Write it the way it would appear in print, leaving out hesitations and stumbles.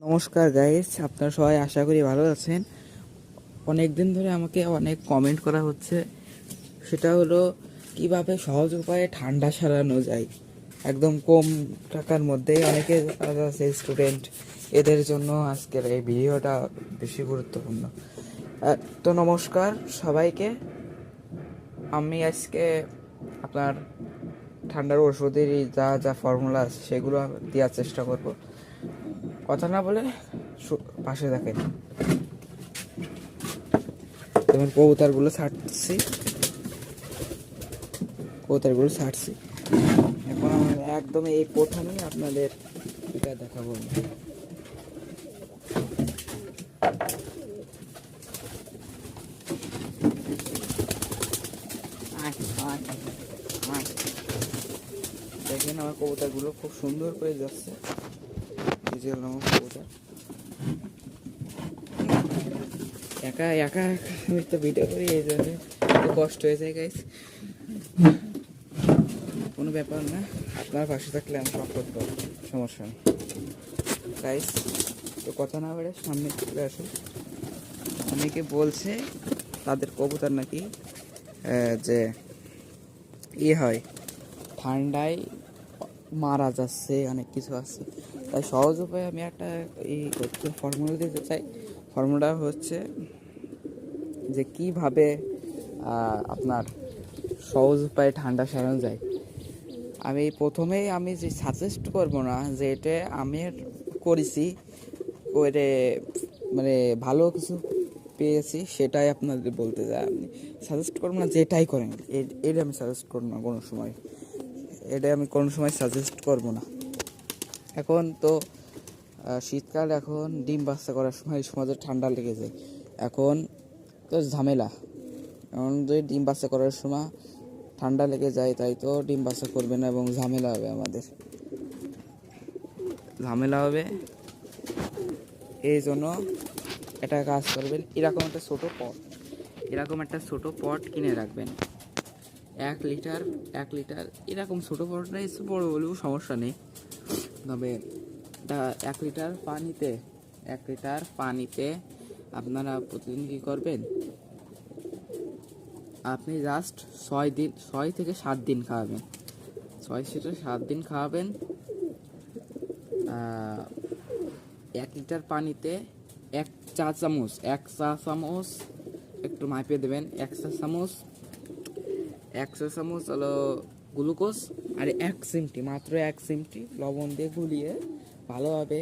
নমস্কার গাইস, আপনারা সবাই আশা করি ভালো আছেন। অনেক দিন ধরে আমাকে অনেক কমেন্ট করা হচ্ছে, সেটা হলো কিভাবে সহজ উপায়ে ঠান্ডা সারানো যায় একদম কম টাকার মধ্যে। অনেকে আছে স্টুডেন্ট, এদের জন্য আজকের এই ভিডিওটা বেশি গুরুত্বপূর্ণ। তো নমস্কার সবাইকে। আমি আজকে আপনার ঠান্ডার ওষুধের যা যা ফর্মুলা আছে সেগুলো দেওয়ার চেষ্টা করব। কথা না বলে পাশে দেখেন। যেমন কবুতরগুলো ছাড়ছি। এখন আমি একদম এই প্রথমেই আপনাদের এটা দেখাবো। দেখেন আমার কবুতরগুলো খুব সুন্দর করে যাচ্ছে। এই যে আমার কবুতর একা একা আমি তো ভিডিও করি, এই জন্য একটু কষ্ট হয়ে যায় গাইস। কোনো ব্যাপার না, আপনার পাশে থাকলে আমি সব করতে পারবো, সমস্যা নেই গাইস। তো কথা না বেড়ে সামনে চলে আসুন। অনেকে বলছে তাদের কবুতর নাকি যে হয় ঠান্ডায় মারা যাচ্ছে, অনেক কিছু আছে। তাই সহজ উপায়ে আমি একটা এই ফর্মুলা দিতে চাই। ফর্মুলা হচ্ছে যে কিভাবে আপনার সহজ উপায়ে ঠান্ডা সারানো যায়। আমি প্রথমেই আমি যে সাজেস্ট করবো না যে এটা আমি করেছি করে মানে ভালো কিছু পেয়েছি সেটাই আপনাদের বলতে চাই। আমি সাজেস্ট করবো না যে এটাই করেন, এটা আমি সাজেস্ট করবো না কোনো সময়, এটা আমি কোনো সময় সাজেস্ট করবো না। এখন তো শীতকাল, এখন ডিম বাচ্চা করার সময় সমাজে ঠান্ডা লেগে যায়, এখন তো ঝামেলা। এখন যদি ডিম বাচ্চা করার সময় ঠান্ডা লেগে যায়, তাই তো ডিম বাচ্চা করবে না এবং ঝামেলা হবে, আমাদের ঝামেলা হবে। এই জন্য একটা কাজ করবেন, এরকম একটা ছোটো পট কিনে রাখবেন। 1 লিটার এরকম ছোটো পট নেই, বড়ো বলেও সমস্যা নেই। তবে 1 লিটার পানিতে আপনারা প্রতিদিন কী করবেন, আপনি জাস্ট 6 থেকে 7 দিন খাওয়াবেন। 6 থেকে 7 দিন খাওয়াবেন। 1 লিটার পানিতে 1 চা চামচ একটু মাপে দেবেন। 1 চা চামচ হলো গ্লুকোজ, আর 1 চিমটি, মাত্র 1 চিমটি লবণ দিয়ে গুলিয়ে ভালোভাবে